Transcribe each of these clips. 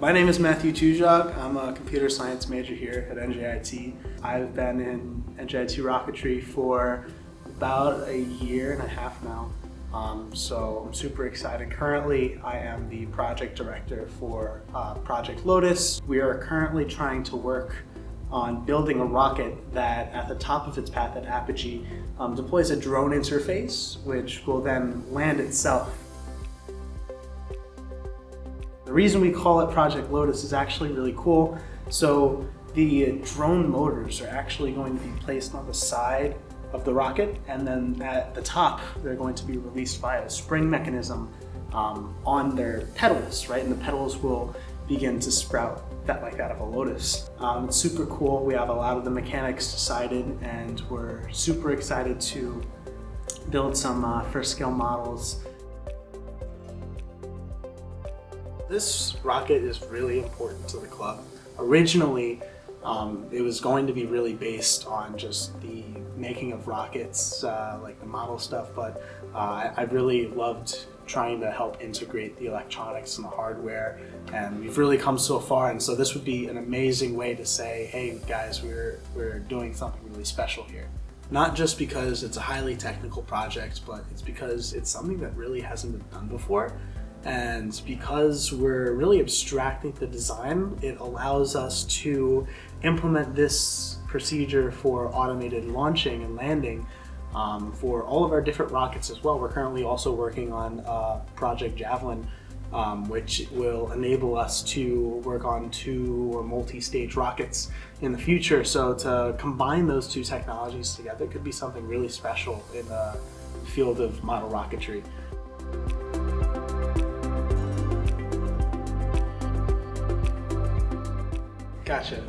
My name is Matthew Tujague. I'm a computer science major here at NJIT. I've been in NJIT Rocketry for about a year and a half now. So I'm super excited. Currently, I am the project director for Project Lotus. We are currently trying to work on building a rocket that at the top of its path at apogee deploys a drone interface, which will then land itself. The reason we call it Project Lotus is actually really cool. So the drone motors are actually going to be placed on the side of the rocket, and then at the top they're going to be released via a spring mechanism on their petals, right? And the petals will begin to sprout like that of a lotus. It's super cool. We have a lot of the mechanics decided, and we're super excited to build some first scale models. This rocket is really important to the club. Originally, it was going to be really based on just the making of rockets, like the model stuff, but I really loved trying to help integrate the electronics and the hardware, and we've really come so far, and so this would be an amazing way to say, hey guys, we're doing something really special here. Not just because it's a highly technical project, but it's because it's something that really hasn't been done before. And because we're really abstracting the design, it allows us to implement this procedure for automated launching and landing for all of our different rockets as well. We're currently also working on Project Javelin, which will enable us to work on 2 or multi-stage rockets in the future. So to combine those 2 technologies together could be something really special in the field of model rocketry. Gotcha.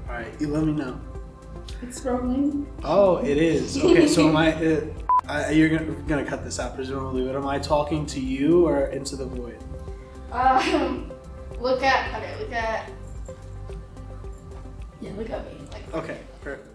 All right, you let me know. It's scrolling. Oh, it is. Okay, so you're gonna cut this out presumably, but am I talking to you or into the void? Look at me. Okay, perfect.